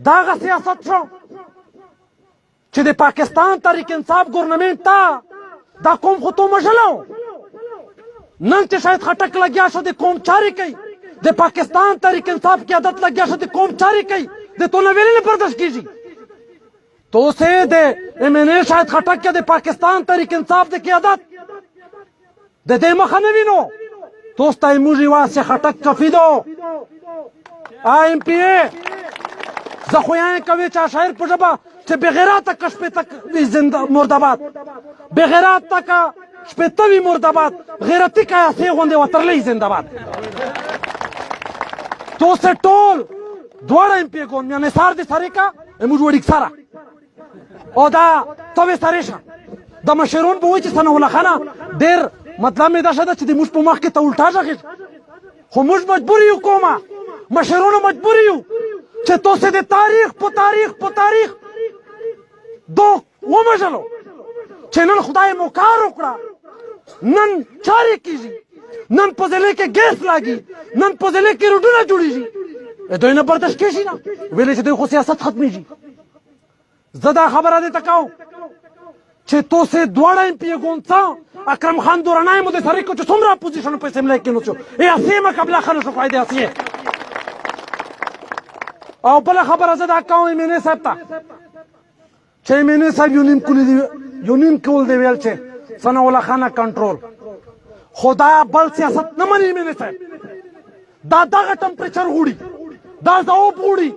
داغه سیاست شو چې د پاکستان تحریک انصاف ګورنمنټ ته دا قوم خو تو مژلو نن چې شاید خټک لګیا شو د قوم چارې کوي د پاکستان تحریک انصاف کی عادت لګیا شو د قوم چارې کوي د تو نه ویلې نه برداشت کیږي تو سے د ایم این اے شاید خټک کې د پاکستان تحریک انصاف د قیادت د دې مخه نه وینو تو ستای موږي واسه خټک کفی دو ایم پی اے زه خو یې کوي چې شاعر په ژبه چې بغیرته کشپې تک زنده مرداباد بغیرته کا شپته وی مرداباد غیرتی کا سه غونډه وترلې زنده‌باد تو سے ټول دوړ ایم پی ګون مې نثار دي سره کا موږ وړي سره او دا توې سره شه د مشرون په وجه سنه ولا خانه ډېر مطلب مې دا شته چې د موږ په مخ کې ته الټا ځخې خو موږ مجبور یو کومه مشرون مجبور یو چې تو سے د تاریخ په تاریخ دو ومجلو چې نن خدای مو کار وکړه نن چارې کیږي نن په ځلې کې ګیس لاګي نن په ځلې کې روډونه جوړیږي دوی نه برداشت کیږي نه ویلې چې دوی خو سیاست ختمیږي زه دا خبره دې تکاو چې تو سه دواړه ایم پی ګونڅا اکرم خان دورانای مو د سره کو چې څومره اپوزیشن په سیمله کې نو څو ای اسیمه قبل خلک شو فائدې اسیه او بل خبره زه دا کوم مینه صاحب ته چې مینه صاحب یونیم کول دی ویل چې ثنا الله خان کنټرول خدا بل سیاست نه مني مینه صاحب دا دغه ټمپریچر غوړي دا زاو پوړي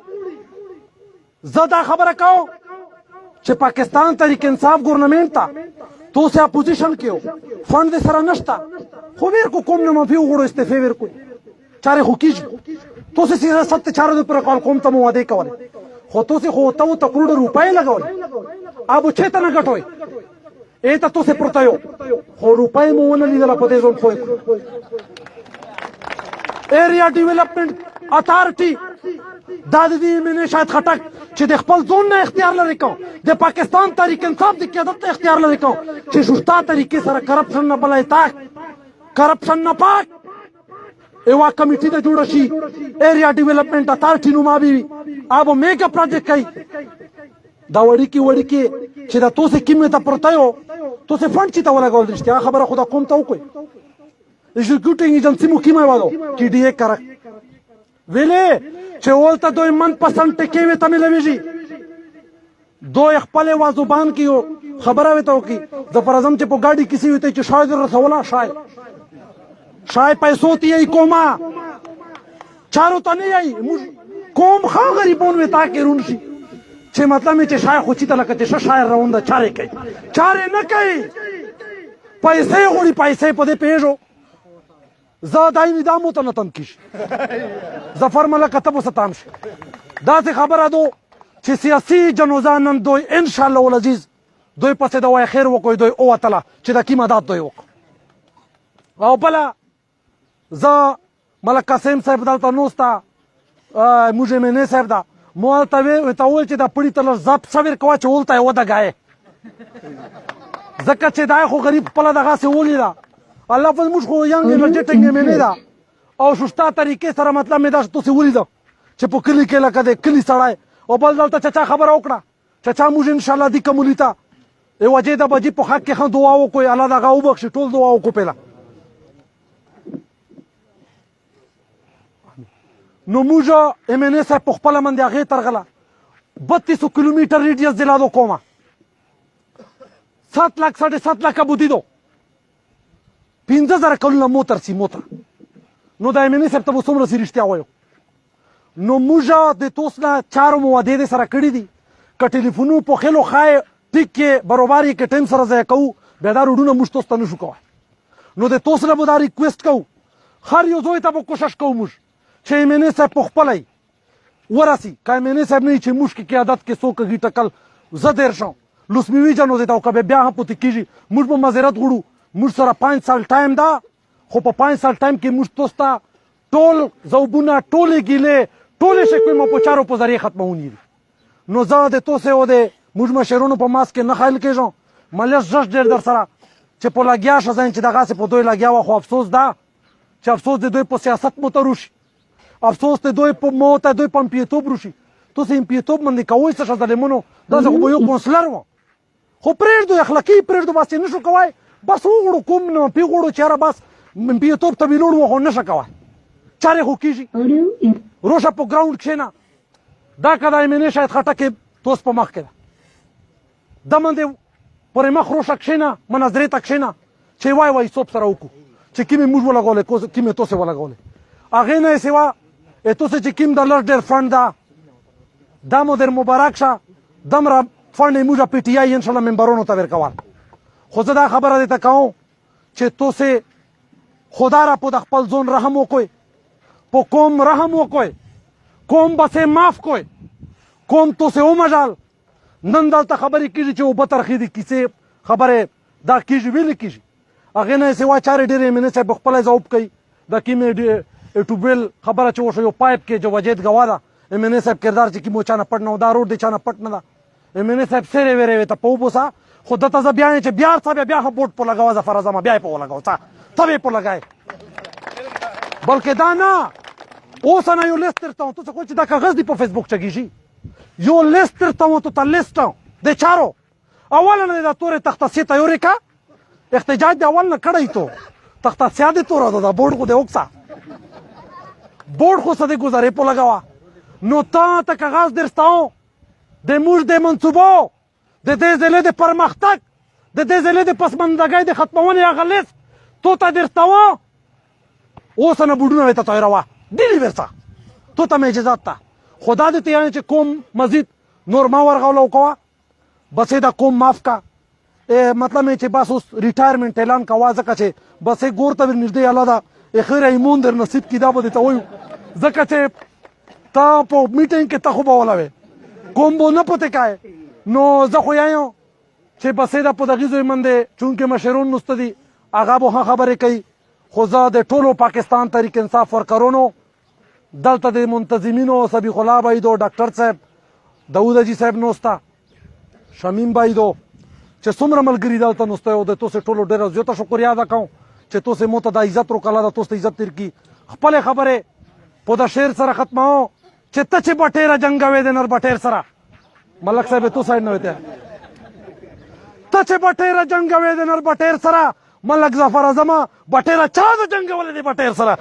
زه دا خبره کوم چې پاکستان تحریک انصاف ګورنمنټ ته تو سه اپوزیشن کېو فند دې سره نشته خو ویر کو کوم نه مافي وګړو استعفا ویر کو چاره خو کیږي تو سه سیاست چارو پر کال کوم ته مو واده کوله خو تو سه خو ته کروڑ روپۍ لګول ابو چته نه غټوي ایته تو سه پرتایو خو روپۍ مو ونه لیدل په دې ځون خو ایریا ډیولپمنٹ اتھارټي دا د دې منه شاید خټک چې د خپل ځون نه اختیار لري کو د پاکستان تحریک انصاف د قیادت ته اختیار لري کو چې شوشتا طریقې سره کرپشن نه بلای تاک کرپشن نه پاک ایوا کمیټي د جوړ شي ایریا ډیولپمنٹ اتھارټي نو مابي ابو میگا پروجیکټ کوي دا وړي کې چې دا توسه کیمه ته پرتایو توسه فند چې تا ولا ګول دشته خبره خدا کوم ته وکي ایگزیکیوټینګ ایجنسی مو کیمه وادو کی ډی اے کرک ویلې چې ولته دوی من پسند ټکی وي ته ملويږي دوی خپل وازوبان کیو خبره وته وکي د فرضم چې په گاډي کسی وته چې شاید رسوله شای پیسو تی ای کوما چارو ته نه ای کوم خا غریبون وتا کې رون شي چې مطلب چې شای خو چې تلکه چې شاعر راونده چارې کوي چارې نه کوي پیسې غوړي پیسې په دې پیژو زه دایمي دا مو ته نه تم کیش ظفر ملک ته مو ستام شي دا څه خبره دو چې سیاسي جنوزان نن دوی ان شاء الله العزیز دوی پسې دا وای خیر وکوي دوی او تعالی چې دا کی مدد دوی وک او بلا زه ملک قاسم صاحب دلته نوستا موږ مینه صاحب دا مو ته وی ته ول چې دا پړی تل زاب صبر کوا چې ولته و دا غای زکه چې دا خو غریب په لږه سه ولیدا الله په موږ خو یانګ انرژټینګ مینه دا او شوشتا طریقې سره مطلب مې دا څه ولیدا چې په کلی کې لکه د کلی سړای او بل دلته چچا خبر وکړه چچا موږ ان شاء الله دی کومولیتا ای وجه دا بجې په حق کې خو دعا وکړي الله دا غو بخښي ټول دعا وکړو پیلا نو موږ ام ان اس په خپل من دی هغه ترغله 3200 کیلومتر ریډیس دلادو کومه 7 लाख 7.5 लाख بودی دو 15000 کلونه موټر سی موټر نو دا ام ان اس ته وسوم رسې رښتیا وایو نو موږ د توسنا چارو مواده سره کړی دي ک ټلیفونو په خلو خای ټیک کې برابرۍ کې ټیم سره ځای کو به دا روډونه موږ توسته نشو کوه نو د توسنا به دا ریکوست کو هر یو زوی ته کوشش کوو موږ چې مینه صاحب په خپلای ورسی کای مینه صاحب نه چې موږ کې قیادت کې څوک غی ټکل زدر شو لوسمیوی جنو زه تا کبه بیا هم پوت کیږي موږ په معذرت غړو موږ سره 5 سال ټایم دا خو په 5 سال ټایم کې موږ توستا ټول زوبونه ټولې ګیله ټولې شکوې مو په چارو په ذریعہ ختمونی نو زه د توسه و د موږ مشرونو په ماس کې نه خایل کېږم ملس جش ډېر در سره چې په لګیا شزن چې دغه په دوی لګیا و خو افسوس دا چې افسوس د دوی په سیاست متروش افسوس ته دوی په موت دوی په امپیتوب روشي تاسو امپیتوب باندې کوی څه شذلمونو دا خو به یو کونسلر و خو پرېږدو اخلاقي پرېږدو بس نشو کوای بس وغړو کوم نه پیغړو چېره بس امپیتوب ته ویلوړ و خو نشه کوای چارې خو کېږي روشه په ګراوند کښېنه دا که د ایمنې شاید خټکې توس په مخ کې ده د باندې پرې مخ روشه کښېنه مناظرې ته کښېنه چې وای وای څوب سره وکړو چې کومې موږ ولګولې کومې توسې ولګولې هغې نه یې سوا توسې چې کوم د لږ ډېر فنډ ده دا مو در مبارک شه دومره فنډ یې موږ پی ټي آی انشاءالله ممبرونو ته ورکول خو زه دا خبره درته کوم چې توسې خدا را په د خپل ځون رحم وکړئ په قوم رحم وکړئ قوم بسې معاف کړئ قوم توسې ومژال نن دلته خبرې کېږي چې اوبه ترخې دي کیسې خبرې دا کېږي ویلې کېږي هغې نه یې سوا چارې ډېرې ایمنې صاحب خپله ځواب کوي د کومې ټوبویل خبره چې وشو یو پایپ کې جو وجید گوا ده ایمنې صاحب کردار چې کوم چا نه پټ نه و دا روډ دی چا نه پټ نه ده ایمنې صاحب سیرې ویرې ته په وبوسه خو دته زه بیا چې بیا څه بیا خو بوټ په لګوه زه فرضمه بیا یې په ولګوه څه ته به یې په لګایې بلکې دا نه اوس نه یو لیست درته وم تو څه چې دا کاغذ دی په فیسبوک چګېږي یو لیست درته وم تو ته لیست د چارو اوله نه دا تورې تختاسي تیورې کا احتجاج د اول نه کړی تو تختاسیا دې توره ده دا بورډ خو دې وکسه بورډ خو څه دې ګزارې په لګوه نو ته کاغذ درستاو د موږ د منصوبو د دې ضلع د پرمختګ د دې ضلع د پسماندګۍ د ختمونې هغه لیست تو ته درستاوه اوس نه بوډونه ته تیروه ډېرې ورڅه تو ته مې اجازات ته خو دا دې ته یعنې چې کوم مزید نور ما ورغوله وکوه بس دا قوم معاف کا مطلب چې بس اوس ریټایرمنټ اعلان کوه ځکه چې بس ګور ته ورنږدې الله دا خیر ایمون در نصیب کړي دا به درته وایو ځکه چې تا په میټینګ کې ته خو به ولوې قوم به نه پتې کای نو زه خو یایم چې بس دا په دغې زوی من دی چونکې مشرون نسته دي هغه به ښه خبرې کوي خو زه د ټولو پاکستان تحریک انصاف ورکرونو دلته د منتظمینو صبیح الله بایدو ډاکټر صاحب داود حاجي صاحب نوسته شمیم بایدو چې څومره ملګري دلته نوسته او د توسې ټولو ډېره زیاته شکریا ادا کوم چې توسې مو ته دا عزت روکله ده توس ته عزت تېر کړي خپلې خبرې په د شعر سره ختموو چې ته چې بټېره جنګوې د نر بټېر سره ملک صاحب تو سایډ نه وته ته چې بټېره جنګوې د نر بټېر سره ملک ظفر اعظم بټېره چا د جنګولې د بټېر سره